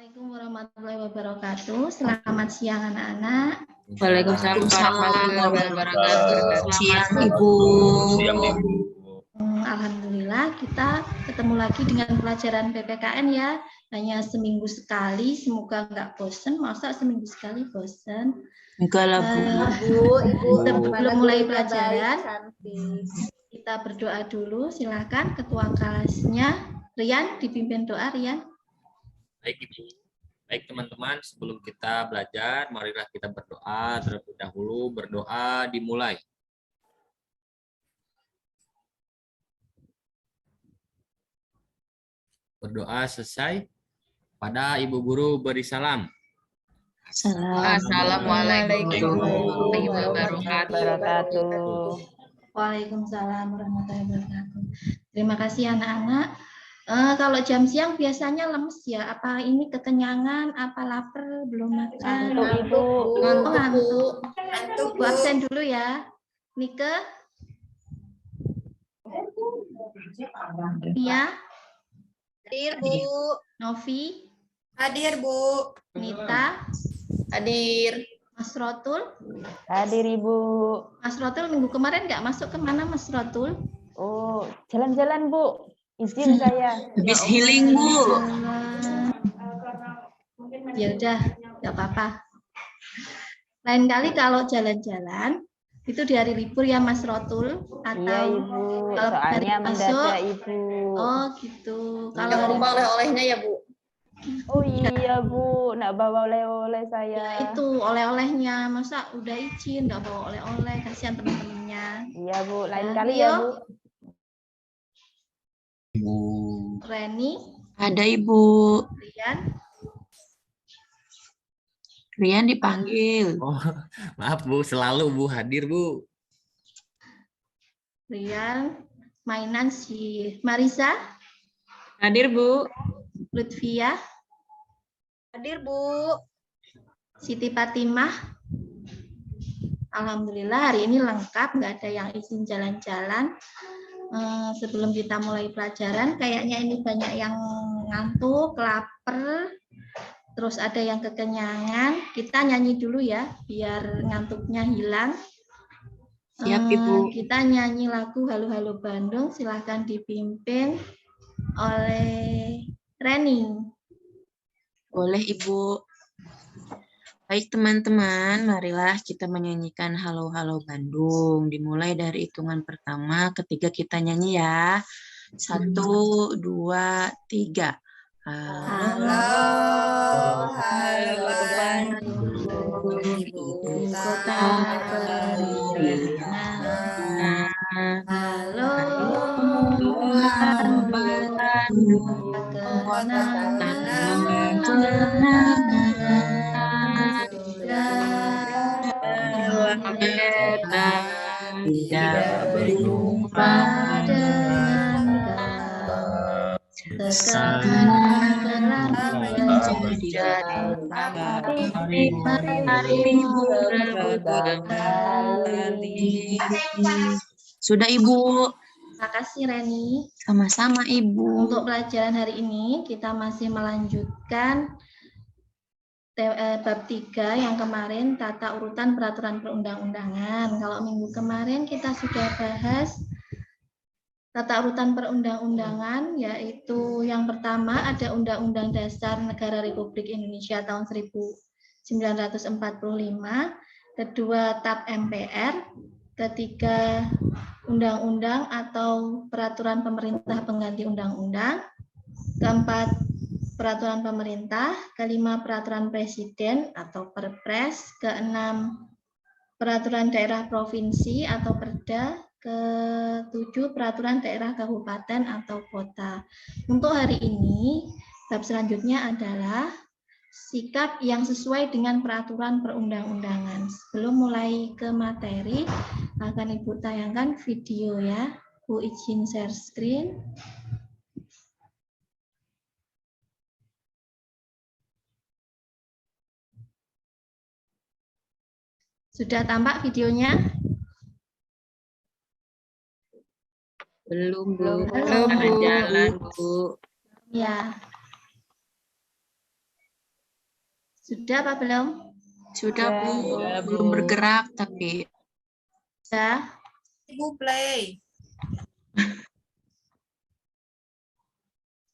Assalamualaikum warahmatullahi wabarakatuh. Selamat siang anak-anak. Waalaikumsalam warahmatullahi wabarakatuh. Siang Ibu. Alhamdulillah kita ketemu lagi dengan pelajaran PPKN ya. Hanya seminggu sekali, semoga nggak bosan. Masa seminggu sekali bosan? Enggak lah Bu. Sebelum mulai pelajaran, kita berdoa dulu. Silakan ketua kelasnya Rian, dipimpin doa Rian. Baik Ibu, baik teman-teman, sebelum kita belajar, marilah kita berdoa terlebih dahulu. Berdoa dimulai. Berdoa selesai, pada Ibu Guru beri salam. Assalamualaikum warahmatullahi wabarakatuh. Waalaikumsalam warahmatullahi wabarakatuh. Terima kasih anak-anak. Kalau jam siang biasanya lemes ya. Apa ini kekenyangan? Apa lapar? Belum makan? Ngantuk. Bu absen dulu ya. Nike? Mia? Hadir, Bu. Novi? Hadir, Bu. Nita? Hadir. Mas Rotul? Hadir Ibu. Mas Rotul minggu kemarin nggak masuk kemana Mas Rotul? Oh, jalan-jalan Bu. Izin saya. Habis healing Bu. Ya udah, nggak apa-apa. Lain kali kalau jalan-jalan itu di hari libur ya Mas Rotul atau Iya Ibu. kalau hari Soalnya masuk? mendadak Ibu. Oh gitu. Kalau Jangan hari lupa oleh-olehnya ya, Bu. Oh iya Bu, nak bawa oleh-oleh saya. itu oleh-olehnya masa udah izin nggak bawa oleh-oleh, kasihan teman-temannya. Iya Bu, lain Ya, kali Rio? ya Bu. Ibu. Reni, Ada Ibu. Rian dipanggil. Oh, maaf Bu, selalu Bu hadir Bu. Rian, mainan si Marisa, Hadir Bu. Lutfia, Hadir, Bu. Siti Fatimah. Alhamdulillah hari ini lengkap, nggak ada yang izin jalan-jalan. Sebelum kita mulai pelajaran, kayaknya ini banyak yang ngantuk, lapar, terus ada yang kekenyangan. Kita nyanyi dulu ya, biar ngantuknya hilang. Siap Ibu. Kita nyanyi lagu Halo Halo Bandung, silahkan dipimpin oleh Reni. Boleh Ibu. Baik teman-teman, marilah kita menyanyikan Halo Halo Bandung. Dimulai dari hitungan pertama, ketiga kita nyanyi ya. 1, 2, 3. Halo, halo Bandung, ibu kota perizinan. Halo, Halo Bandung, tidak berjumpa dengan kau, sekarang telah menjadi Sudah Ibu. Terima kasih Reni. Sama-sama Ibu. Untuk pelajaran hari ini kita masih melanjutkan bab 3 yang kemarin tata urutan peraturan perundang-undangan. Kalau minggu kemarin kita sudah bahas tata urutan perundang-undangan, yaitu yang pertama ada Undang-Undang Dasar Negara Republik Indonesia tahun 1945, kedua TAP MPR, ketiga undang-undang atau peraturan pemerintah pengganti undang-undang, keempat peraturan pemerintah, kelima peraturan presiden atau Perpres, keenam peraturan daerah provinsi atau Perda, ketujuh peraturan daerah kabupaten atau kota. Untuk hari ini, bab selanjutnya adalah sikap yang sesuai dengan peraturan perundang-undangan. Sebelum mulai ke materi, akan Ibu tayangkan video ya. Bu izin share screen. Sudah tampak videonya? Belum Bu. Belum, Bu. Jalan Bu. Ya. Sudah apa belum? Sudah, Bu. Sudah, Belum bergerak tapi. Sudah. Ibu play.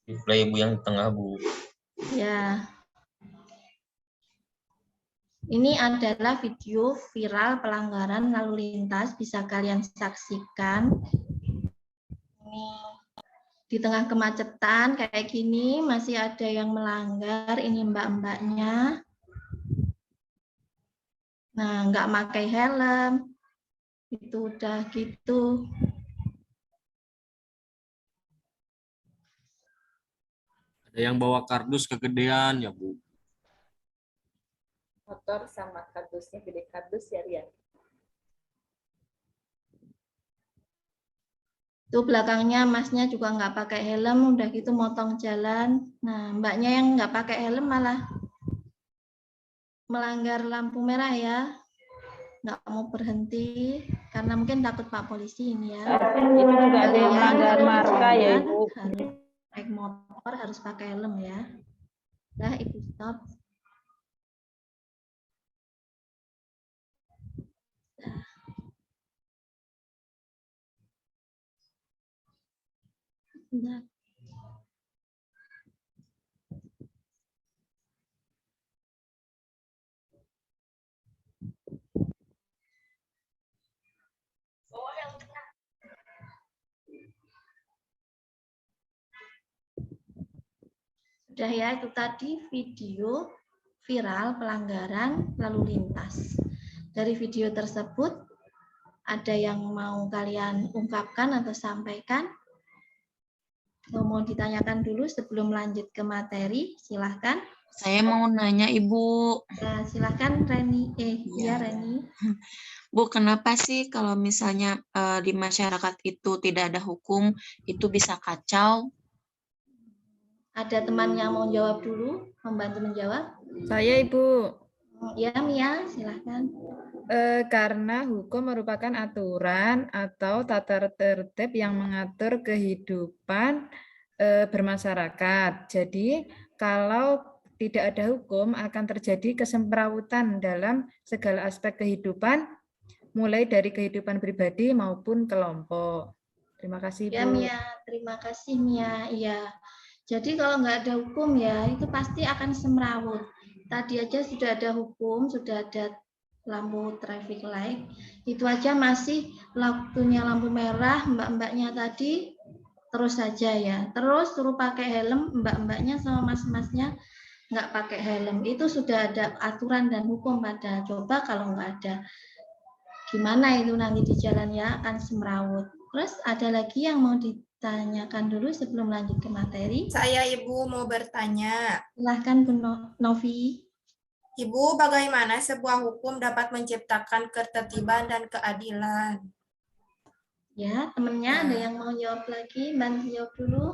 Play Bu yang tengah Bu. Ya. Ini adalah video viral pelanggaran lalu lintas, bisa kalian saksikan. Ini di tengah kemacetan kayak gini masih ada yang melanggar, ini mbak-mbaknya. Nah, nggak pakai helm. Itu udah gitu. Ada yang bawa kardus kegedean ya Bu. Motor sama kardusnya gede kardus ya Rian. Itu belakangnya masnya juga nggak pakai helm, udah gitu motong jalan. Nah, mbaknya yang nggak pakai helm malah melanggar lampu merah ya. Nggak mau berhenti karena mungkin takut Pak Polisi ini ya. Itu juga ada yang Kalian melanggar kalau di marka ya, jalan Ibu. harus naik motor harus pakai helm ya. Nah, Ibu stop. Nah. Sudah ya, itu tadi video viral pelanggaran lalu lintas. Dari video tersebut, ada yang mau kalian ungkapkan atau sampaikan? Mau ditanyakan dulu sebelum lanjut ke materi, silahkan. Saya mau nanya Ibu. Ya, silahkan Reni. Iya. Ya Reni. Bu, kenapa sih kalau misalnya di masyarakat itu tidak ada hukum, itu bisa kacau? Ada teman yang mau jawab dulu, membantu menjawab? Saya Ibu, Ya Mia, silahkan. karena hukum merupakan aturan atau tata tertib yang mengatur kehidupan bermasyarakat. Jadi kalau tidak ada hukum akan terjadi kesemrawutan dalam segala aspek kehidupan, mulai dari kehidupan pribadi maupun kelompok. Terima kasih Ya Bu. Mia, terima kasih Mia. Iya. Jadi kalau nggak ada hukum ya, itu pasti akan semrawut. Tadi aja sudah ada hukum, sudah ada lampu traffic light. Itu aja masih waktunya lampu merah, mbak-mbaknya tadi terus saja ya. Terus suruh pakai helm, mbak-mbaknya sama mas-masnya nggak pakai helm. Itu sudah ada aturan dan hukum pada. Coba kalau nggak ada, gimana itu nanti di jalan ya, akan semrawut. Terus ada lagi yang mau ditanyakan dulu sebelum lanjut ke materi. Saya Ibu mau bertanya. Silahkan Bu Novi. Ibu, bagaimana sebuah hukum dapat menciptakan ketertiban dan keadilan? Ya, temennya ada yang mau jawab lagi, bantu jawab dulu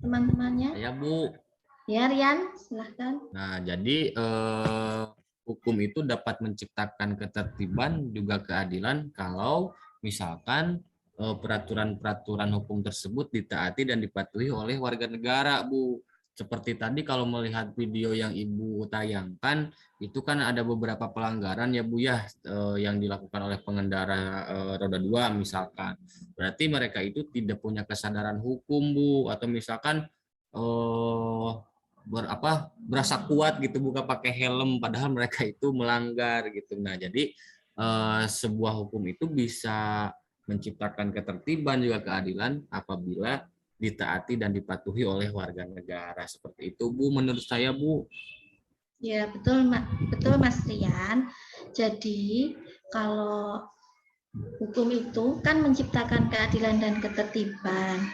teman-temannya. Ya Bu. Ya Rian, silahkan. Nah, jadi hukum itu dapat menciptakan ketertiban juga keadilan kalau misalkan peraturan-peraturan hukum tersebut ditaati dan dipatuhi oleh warga negara, Bu. Seperti tadi kalau melihat video yang Ibu tayangkan, itu kan ada beberapa pelanggaran ya Bu ya, yang dilakukan oleh pengendara roda 2 misalkan. Berarti mereka itu tidak punya kesadaran hukum Bu, atau misalkan berasa kuat gitu buka pakai helm padahal mereka itu melanggar gitu. Nah, jadi sebuah hukum itu bisa menciptakan ketertiban juga keadilan apabila ditaati dan dipatuhi oleh warga negara. Seperti itu Bu menurut saya Bu. Ya, betul betul Mas Rian. Jadi, kalau hukum itu kan menciptakan keadilan dan ketertiban.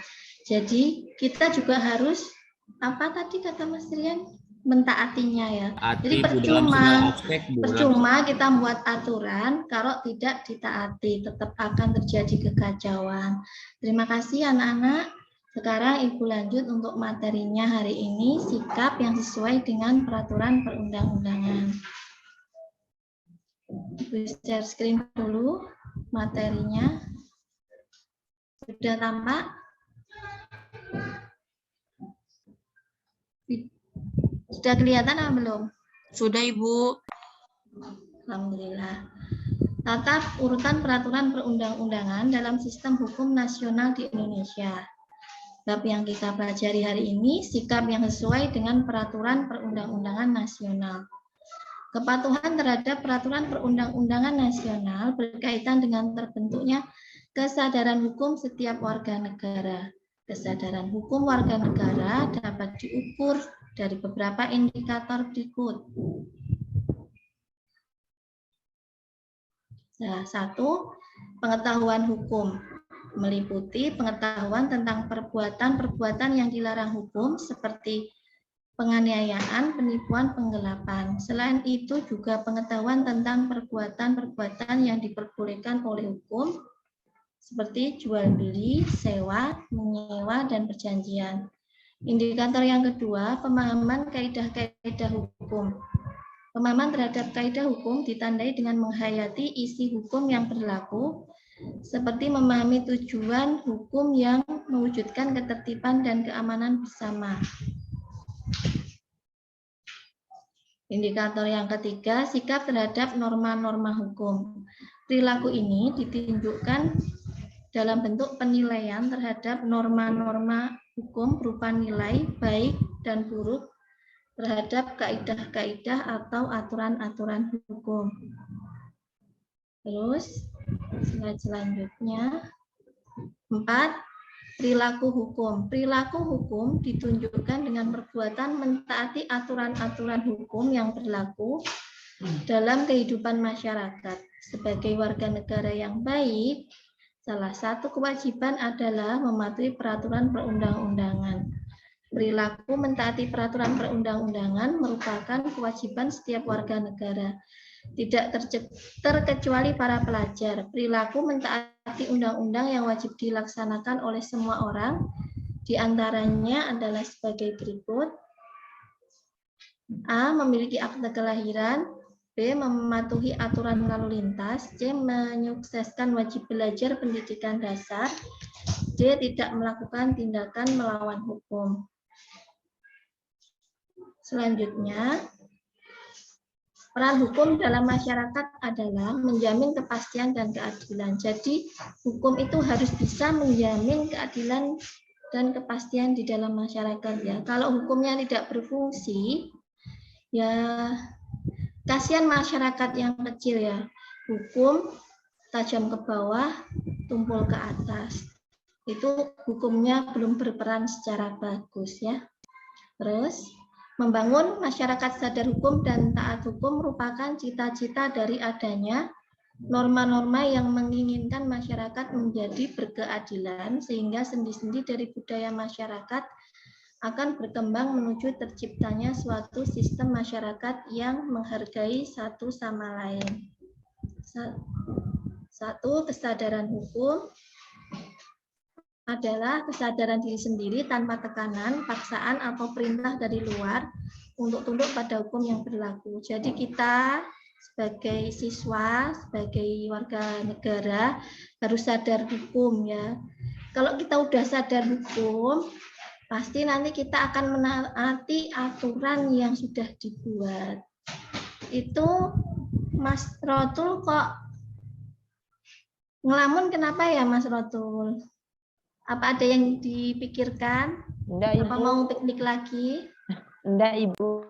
Jadi, kita juga harus apa tadi kata Mas Rian? Mentaatinya ya. Jadi percuma kita buat aturan kalau tidak ditaati, tetap akan terjadi kekacauan. Terima kasih anak-anak. Sekarang Ibu lanjut untuk materinya hari ini, sikap yang sesuai dengan peraturan perundang-undangan. Ibu share screen dulu materinya. Sudah tampak? Sudah kelihatan atau belum? Sudah, Ibu. Alhamdulillah. Tata urutan peraturan perundang-undangan dalam sistem hukum nasional di Indonesia. Bab yang kita pelajari hari ini, sikap yang sesuai dengan peraturan perundang-undangan nasional. Kepatuhan terhadap peraturan perundang-undangan nasional berkaitan dengan terbentuknya kesadaran hukum setiap warga negara. Kesadaran hukum warga negara dapat diukur dari beberapa indikator berikut. Nah, 1. Pengetahuan hukum meliputi pengetahuan tentang perbuatan-perbuatan yang dilarang hukum seperti penganiayaan, penipuan, penggelapan. Selain itu juga pengetahuan tentang perbuatan-perbuatan yang diperbolehkan oleh hukum seperti jual beli, sewa, menyewa, dan perjanjian. Indikator yang kedua, pemahaman kaidah-kaidah hukum. Pemahaman terhadap kaidah hukum ditandai dengan menghayati isi hukum yang berlaku, seperti memahami tujuan hukum yang mewujudkan ketertiban dan keamanan bersama. Indikator yang ketiga, sikap terhadap norma-norma hukum. Perilaku ini ditunjukkan dalam bentuk penilaian terhadap norma-norma hukum berupa nilai baik dan buruk terhadap kaidah-kaidah atau aturan-aturan hukum. Terus, slide selanjutnya. 4. Perilaku hukum. Perilaku hukum ditunjukkan dengan perbuatan mentaati aturan-aturan hukum yang berlaku dalam kehidupan masyarakat. Sebagai warga negara yang baik, salah satu kewajiban adalah mematuhi peraturan perundang-undangan. Perilaku mentaati peraturan perundang-undangan merupakan kewajiban setiap warga negara. Tidak terkecuali para pelajar. Perilaku mentaati undang-undang yang wajib dilaksanakan oleh semua orang, di antaranya adalah sebagai berikut. A. Memiliki akte kelahiran. B. Mematuhi aturan lalu lintas. C. Menyukseskan wajib belajar pendidikan dasar. D. Tidak melakukan tindakan melawan hukum. Selanjutnya, peran hukum dalam masyarakat adalah menjamin kepastian dan keadilan. Jadi, hukum itu harus bisa menjamin keadilan dan kepastian di dalam masyarakat ya. Kalau hukumnya tidak berfungsi, ya kasihan masyarakat yang kecil ya. Hukum tajam ke bawah, tumpul ke atas. Itu hukumnya belum berperan secara bagus ya. Terus, membangun masyarakat sadar hukum dan taat hukum merupakan cita-cita dari adanya norma-norma yang menginginkan masyarakat menjadi berkeadilan, sehingga sendi-sendi dari budaya masyarakat akan berkembang menuju terciptanya suatu sistem masyarakat yang menghargai satu sama lain. 1. Kesadaran hukum adalah kesadaran diri sendiri tanpa tekanan, paksaan, atau perintah dari luar untuk tunduk pada hukum yang berlaku. Jadi kita sebagai siswa, sebagai warga negara harus sadar hukum ya. Kalau kita udah sadar hukum, pasti nanti kita akan menaati aturan yang sudah dibuat. Itu Mas Rotul kok ngelamun kenapa ya Mas Rotul? Apa ada yang dipikirkan? Enggak, Ibu. Apa mau piknik lagi? Enggak, Ibu.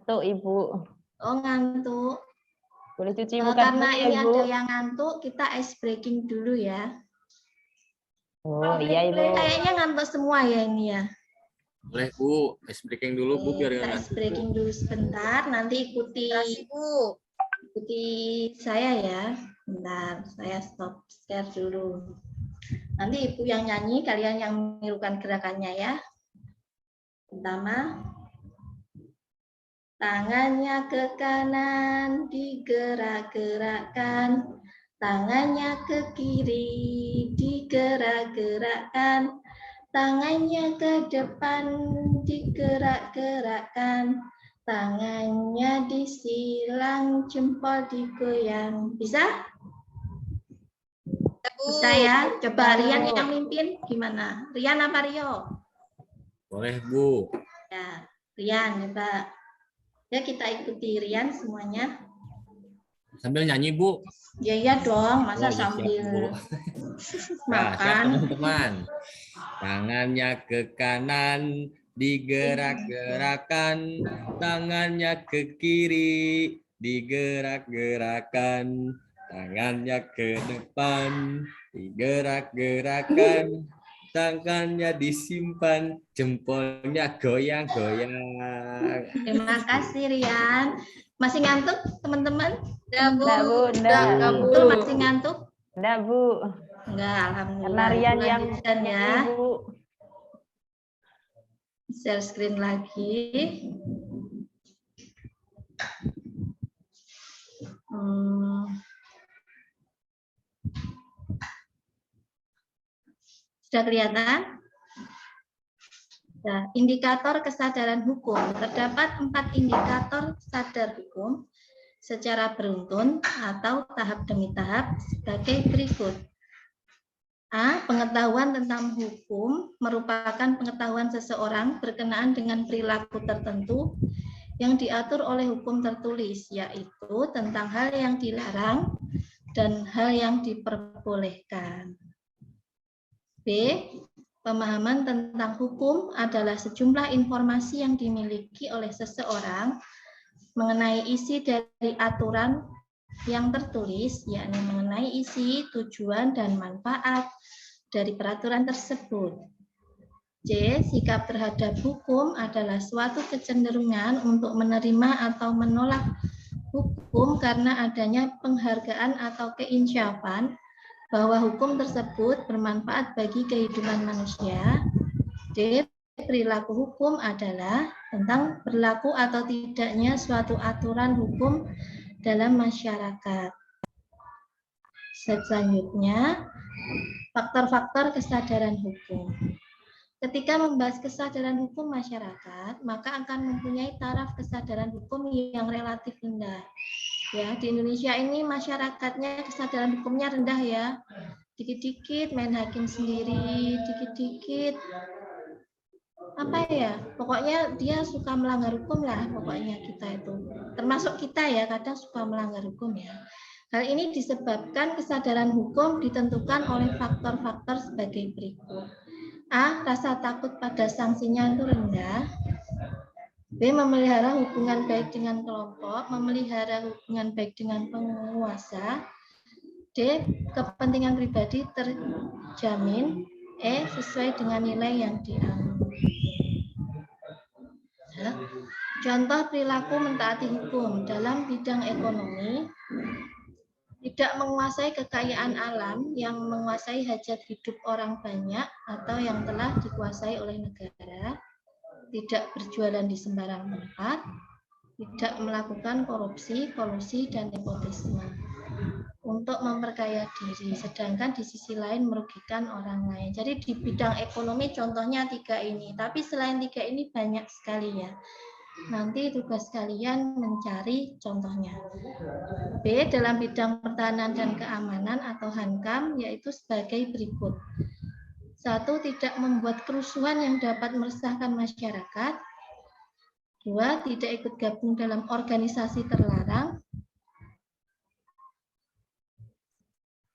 Tuh, Ibu. Oh, ngantuk. Boleh cuci muka Karena dulu, ini Ibu. ada yang ngantuk, kita ice breaking dulu ya. Oh, iya, Ibu. Kayaknya ngantuk semua ya ini ya. Boleh Bu, ice breaking dulu Bu biar Kita nggak ice breaking dulu sebentar, nanti ikuti saya ya. Bentar, saya stop share dulu. Nanti Ibu yang nyanyi, kalian yang menirukan gerakannya ya. Pertama, tangannya ke kanan digerak-gerakkan, tangannya ke kiri digerak-gerakkan, tangannya ke depan digerak-gerakkan, tangannya disilang, jempol digoyang. Bisa? Bisa ya? Coba Rian yang mimpin gimana? Rian apa Rio? boleh Bu. Ya, Rian coba. Ya, kita ikuti Rian semuanya. Sambil nyanyi, Bu. Ya iya dong, masa Oh, ya, siap, sambil Bu. Ya, siap, makan. teman-teman. Tangannya ke kanan, digerak-gerakan. Tangannya ke kiri, digerak-gerakan. Tangannya ke depan, digerak-gerakan. Tangannya disimpan, jempolnya goyang-goyang. Terima kasih Rian. Masih ngantuk teman-teman? Enggak, Bu. Betul masih ngantuk? Enggak, Bu. Enggak, Karena alhamdulillah. Rian Itu yang lanjutkan ya. ini, Bu. Share screen lagi. Sudah kelihatan? Nah, indikator kesadaran hukum. Terdapat 4 indikator sadar hukum secara beruntun atau tahap demi tahap sebagai berikut. A. Pengetahuan tentang hukum merupakan pengetahuan seseorang berkenaan dengan perilaku tertentu yang diatur oleh hukum tertulis, yaitu tentang hal yang dilarang dan hal yang diperbolehkan. B. Pemahaman tentang hukum adalah sejumlah informasi yang dimiliki oleh seseorang mengenai isi dari aturan yang tertulis, yakni mengenai isi, tujuan, dan manfaat dari peraturan tersebut. C. Sikap terhadap hukum adalah suatu kecenderungan untuk menerima atau menolak hukum karena adanya penghargaan atau keinsafan bahwa hukum tersebut bermanfaat bagi kehidupan manusia. D. Perilaku hukum adalah tentang berlaku atau tidaknya suatu aturan hukum dalam masyarakat. Selanjutnya, faktor-faktor kesadaran hukum. Ketika membahas kesadaran hukum masyarakat, maka akan mempunyai taraf kesadaran hukum yang relatif rendah. Ya, di Indonesia ini masyarakatnya kesadaran hukumnya rendah ya. Dikit-dikit main hakim sendiri, dikit-dikit apa ya? Pokoknya dia suka melanggar hukum lah, pokoknya kita itu. Termasuk kita ya, kadang suka melanggar hukum ya. Hal ini disebabkan kesadaran hukum ditentukan oleh faktor-faktor sebagai berikut. A. Rasa takut pada sanksinya itu rendah. B. Memelihara hubungan baik dengan kelompok, memelihara hubungan baik dengan penguasa. D. Kepentingan pribadi terjamin. E. Sesuai dengan nilai yang dianggap. Contoh perilaku mentaati hukum dalam bidang ekonomi. Tidak menguasai kekayaan alam yang menguasai hajat hidup orang banyak atau yang telah dikuasai oleh negara. Tidak berjualan di sembarang tempat, tidak melakukan korupsi, kolusi, dan nepotisme untuk memperkaya diri, sedangkan di sisi lain merugikan orang lain. Jadi di bidang ekonomi contohnya 3 ini, tapi selain 3 ini banyak sekali ya. Nanti tugas kalian mencari contohnya. B. Dalam bidang pertahanan dan keamanan atau HANKAM, yaitu sebagai berikut. 1. Tidak membuat kerusuhan yang dapat meresahkan masyarakat. 2. Tidak ikut gabung dalam organisasi terlarang.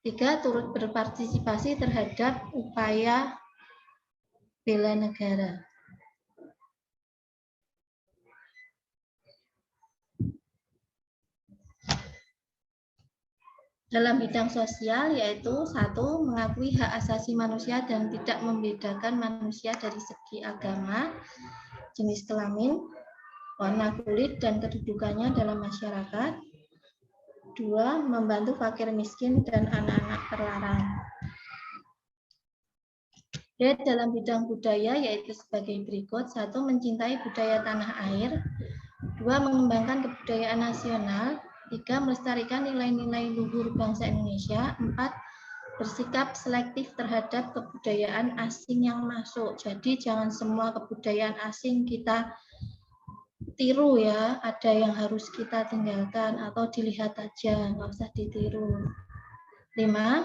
3. Turut berpartisipasi terhadap upaya bela negara. Dalam bidang sosial, yaitu 1. Mengakui hak asasi manusia dan tidak membedakan manusia dari segi agama, jenis kelamin, warna kulit, dan kedudukannya dalam masyarakat. 2. Membantu fakir miskin dan anak-anak terlarang. D. Dalam bidang budaya, yaitu sebagai berikut. 1. Mencintai budaya tanah air. 2. Mengembangkan kebudayaan nasional. 3. Melestarikan nilai-nilai luhur bangsa Indonesia. 4. Bersikap selektif terhadap kebudayaan asing yang masuk. Jadi jangan semua kebudayaan asing kita tiru ya. Ada yang harus kita tinggalkan atau dilihat aja, nggak usah ditiru. 5.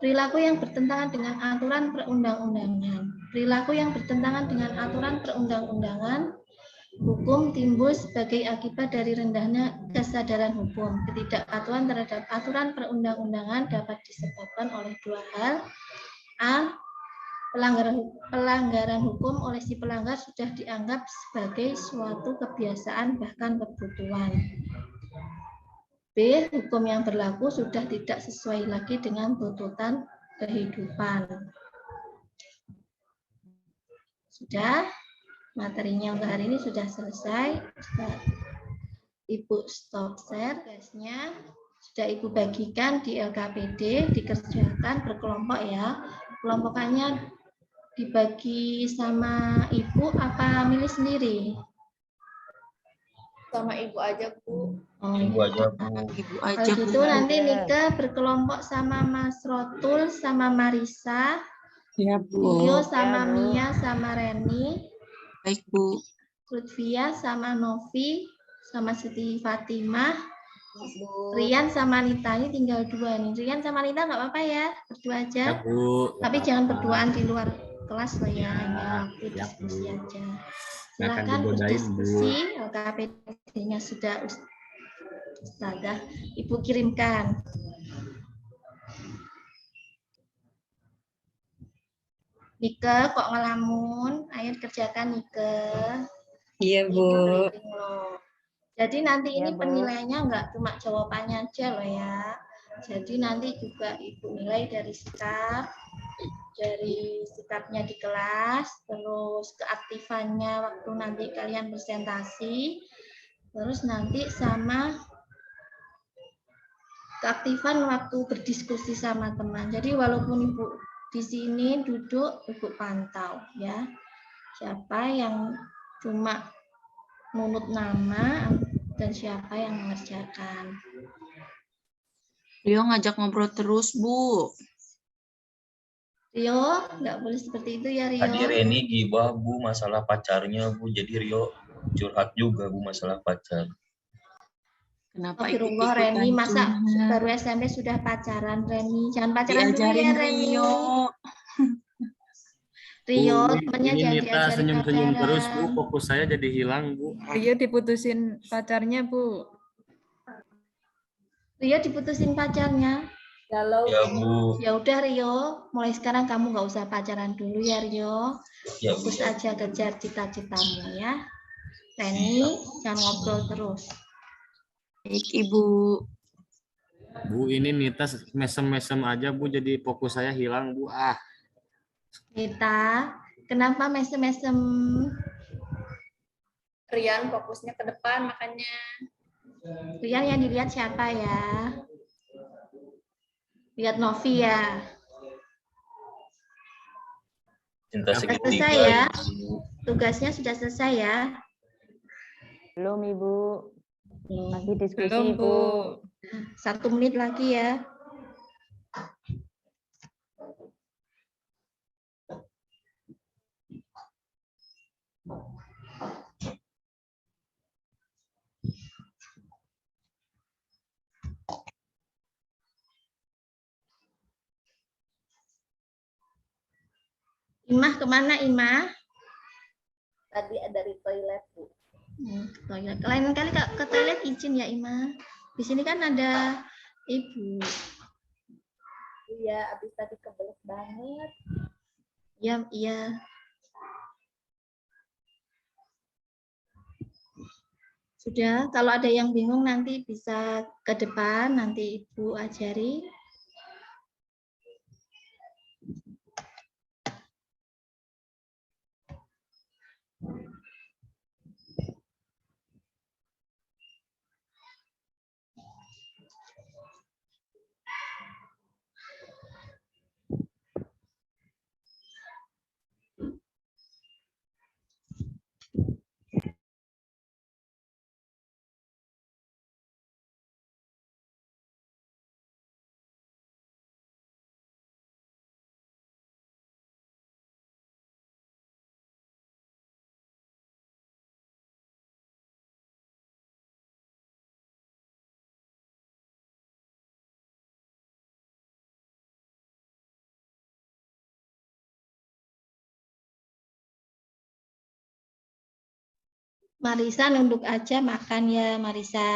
Perilaku yang bertentangan dengan aturan perundang-undangan. Perilaku yang bertentangan dengan aturan perundang-undangan hukum timbul sebagai akibat dari rendahnya kesadaran hukum. Ketidakpatuhan terhadap aturan perundang-undangan dapat disebabkan oleh dua hal. A. Pelanggaran hukum oleh si pelanggar sudah dianggap sebagai suatu kebiasaan bahkan kebutuhan. B. Hukum yang berlaku sudah tidak sesuai lagi dengan tuntutan kehidupan. Sudah, materinya untuk hari ini sudah selesai. Ibu stop share guysnya. Sudah Ibu bagikan di LKPD, dikerjakan berkelompok ya. Kelompokannya dibagi sama Ibu apa milih sendiri? Sama ibu aja, Bu. Oh, Ibu iya. aja, Bu. Ibu Kalau aja, Bu. gitu nanti Nika berkelompok sama Mas Rotul sama Marisa, Ya, Rio Bu. sama Ya, Bu. Mia sama Reni, Baik, Bu. Lutfia sama Novi sama Siti Fatimah, Bu. Rian sama Nita. Ini tinggal dua nih. Rian sama Nita nggak apa-apa ya, berdua aja. Ya, Bu. Tapi Nggak jangan apa-apa. berduaan di luar kelas loh ya, Ya, hanya waktu siap, diskusi Bu. aja. Nggak akan Silakan digodain, Bu. berdiskusi. LKPD-nya sudah Ustazah Ibu kirimkan. Nike kok ngelamun? Ayo kerjakan Nike. Iya, Ini briefing loh. Jadi nanti Ya, ini Bu. penilaiannya nggak cuma jawabannya aja loh ya. Jadi nanti juga Ibu nilai dari sikapnya di kelas, terus keaktifannya waktu nanti kalian presentasi, terus nanti sama keaktifan waktu berdiskusi sama teman. Jadi walaupun Ibu di sini duduk, Ibu pantau ya. Siapa yang cuma nunut nama dan siapa yang mengerjakan. Rio ngajak ngobrol terus, Bu. Rio, nggak boleh seperti itu ya Rio. Tadi Reni gibah, Bu, masalah pacarnya, Bu. Jadi Rio curhat juga, Bu, masalah pacar. Kenapa Astagfirullah ikut-ikutan Reni, masa curhat? baru SMP sudah pacaran Reni. Jangan pacaran dulu Diajarin ya Reni. Rio. Rio, Bu, temannya ini jangan Nita diajari senyum-senyum terus, Bu. pacaran. Fokus saya jadi hilang, Bu. Rio diputusin pacarnya, Bu. Rio diputusin pacarnya. Galau, Ya, Bu. Bu. Ya udah Rio, mulai sekarang kamu nggak usah pacaran dulu ya Rio. Ya, Bu. Fokus aja kejar cita-citamu ya. Reni, jangan ngobrol terus. Baik, Ibu. Bu, ini Nita mesem-mesem aja, Bu. Jadi fokus saya hilang, Bu. Ah, Nita, kenapa mesem-mesem? Rian fokusnya ke depan, makanya. Rian yang dilihat siapa ya? Lihat Novi ya. Cinta Sudah segitiga. selesai ya? Bu. Tugasnya sudah selesai ya? Belum, Ibu. Masih diskusi, Belum, Bu. Bu. 1 menit lagi ya. Imah kemana Imah? Tadi ada di toilet, Bu. Toilet. Lain kali ke toilet izin ya Imah. Di sini kan ada Ibu. Iya, abis tadi kebelet banget. Iya, iya. Sudah, kalau ada yang bingung nanti bisa ke depan, nanti Ibu ajari. Marisa nunduk aja makan ya, Marisa.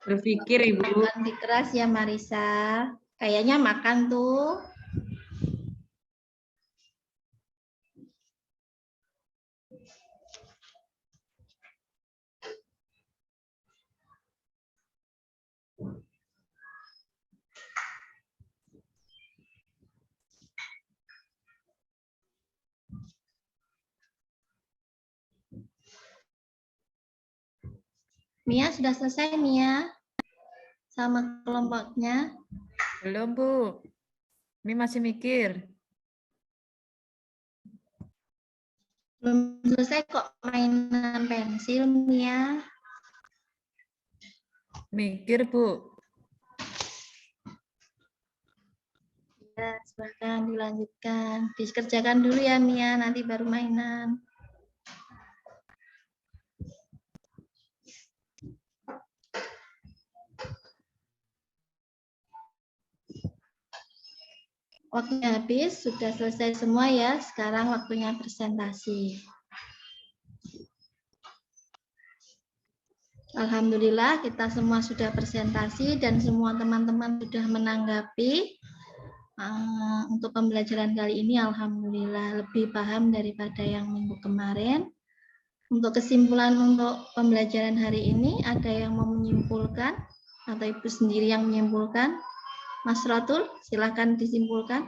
Berpikir Ibu. Makan di keras ya, Marisa. Kayaknya makan tuh. Mia sudah selesai, Mia? Sama kelompoknya? Belum, Bu. Ini masih mikir. Belum selesai kok mainan pensil, Mia. Mikir, Bu. Ya, silakan dilanjutkan. Dikerjakan dulu ya, Mia, nanti baru mainan. Waktunya habis, sudah selesai semua ya. Sekarang waktunya presentasi. Alhamdulillah kita semua sudah presentasi dan semua teman-teman sudah menanggapi. Untuk pembelajaran kali ini alhamdulillah lebih paham daripada yang minggu kemarin. Untuk kesimpulan untuk pembelajaran hari ini, ada yang mau menyimpulkan atau Ibu sendiri yang menyimpulkan? Mas Ratul, silakan disimpulkan.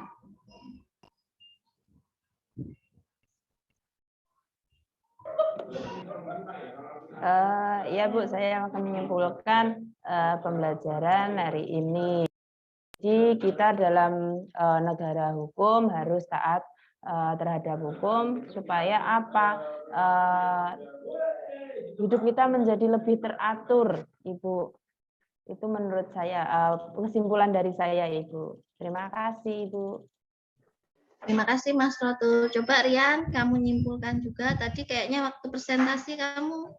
Ya Bu, saya akan menyimpulkan pembelajaran hari ini. Jadi kita dalam negara hukum harus taat terhadap hukum supaya apa? Hidup kita menjadi lebih teratur, Ibu. Itu menurut saya kesimpulan dari saya, Ibu. Terima kasih, Ibu. Terima kasih Mas Rotul. Coba Rian, kamu nyimpulkan juga. Tadi kayaknya waktu presentasi kamu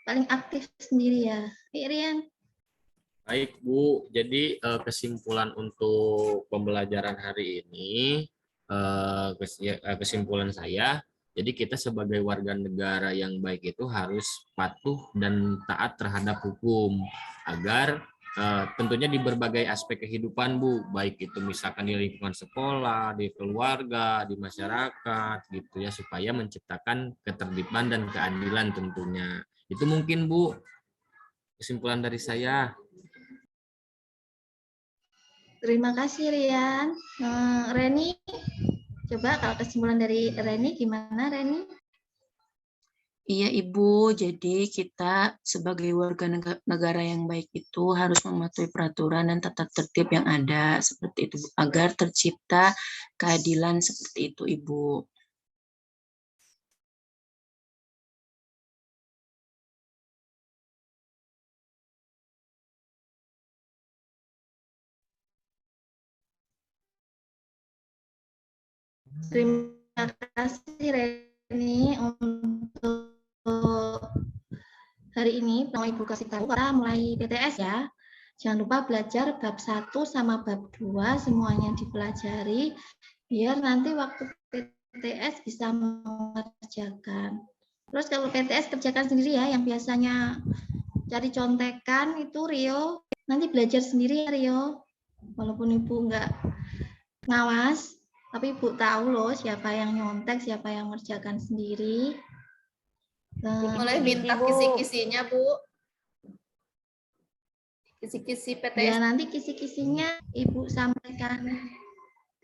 paling aktif sendiri ya. Rian. Baik Bu, jadi kesimpulan untuk pembelajaran hari ini, kesimpulan saya, jadi kita sebagai warga negara yang baik itu harus patuh dan taat terhadap hukum, agar tentunya di berbagai aspek kehidupan Bu, baik itu misalkan di lingkungan sekolah, di keluarga, di masyarakat gitu ya, supaya menciptakan ketertiban dan keadilan tentunya. Itu mungkin Bu, kesimpulan dari saya. Terima kasih Rian. Reni, coba kalau kesimpulan dari Reni gimana Reni? Iya Ibu, jadi kita sebagai warga negara yang baik itu harus mematuhi peraturan dan tata tertib yang ada seperti itu agar tercipta keadilan seperti itu Ibu. Terima kasih Reni untuk hari ini. Mau Ibu kasih tahu kita mulai PTS ya. Jangan lupa belajar bab 1 sama bab 2 semuanya dipelajari biar nanti waktu PTS bisa mengerjakan. Terus kalau PTS kerjakan sendiri ya, yang biasanya cari contekan itu Rio, nanti belajar sendiri ya Rio. Walaupun Ibu nggak ngawas, tapi Ibu tahu loh siapa yang nyontek, siapa yang mengerjakan sendiri. Boleh minta kisi-kisinya, Bu. Kisi-kisi PTS. Ya, nanti kisi-kisinya Ibu sampaikan.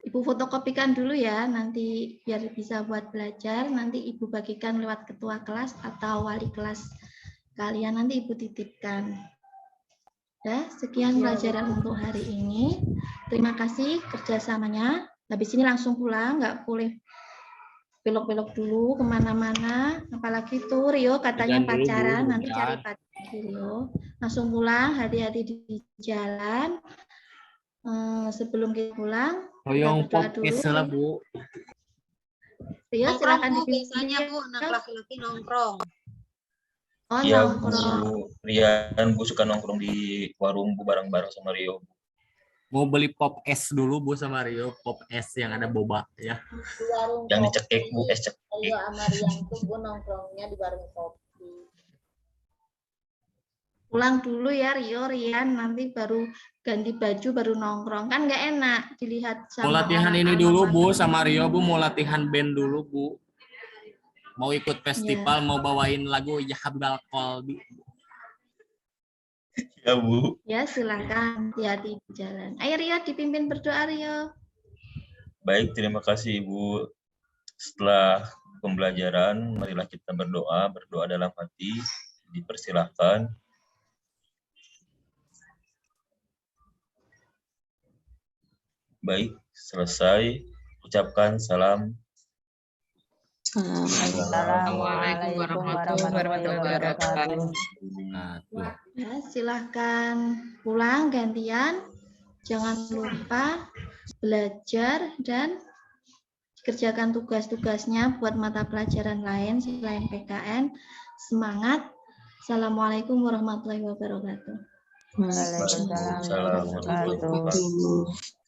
Ibu fotokopikan dulu ya, nanti biar bisa buat belajar. Nanti Ibu bagikan lewat ketua kelas atau wali kelas kalian, nanti Ibu titipkan. Ya, sekian pelajaran untuk hari ini. Terima kasih kerjasamanya. Habis ini langsung pulang, nggak boleh belok-belok dulu kemana-mana. Apalagi tuh Rio katanya pacaran, nanti cari pacar Rio. Langsung pulang, hati-hati di jalan. Sebelum kita pulang, Hoyong kita berdoa podcast dulu. lah Bu. Rio silakan biasanya Bu, anak laki-laki nongkrong. Oh, Iya nongkrong. Bu, Rian Bu suka nongkrong di warung Bu bareng-bareng sama Rio. Mau beli pop es dulu Bu sama Rio, pop es yang ada boba ya. Di warung Yang kopi. dicekik Bu, es cekik. Rio sama Rian tuh Bu nongkrongnya di warung kopi. Pulang dulu ya Rio, Rian, nanti baru ganti baju, baru nongkrong. Kan nggak enak dilihat sama Mau latihan orang ini awam dulu Bu atau- sama Rio Bu, mau latihan band dulu Bu. Mau ikut festival, mau bawain lagu Ya Habibal Qalbi. Ya Bu. Ya silakan, hati-hati di jalan. Ayo Rio, dipimpin berdoa Rio. Baik, terima kasih Ibu. Setelah pembelajaran, marilah kita berdoa dalam hati. Dipersilahkan. Baik, selesai. Ucapkan salam. Assalamualaikum warahmatullahi wabarakatuh. Nah, tuh. Ya, silahkan pulang gantian. Jangan lupa belajar dan kerjakan tugas-tugasnya buat mata pelajaran lain selain PKN. Semangat. Assalamualaikum warahmatullahi wabarakatuh. Waalaikumsalam warahmatullahi wabarakatuh.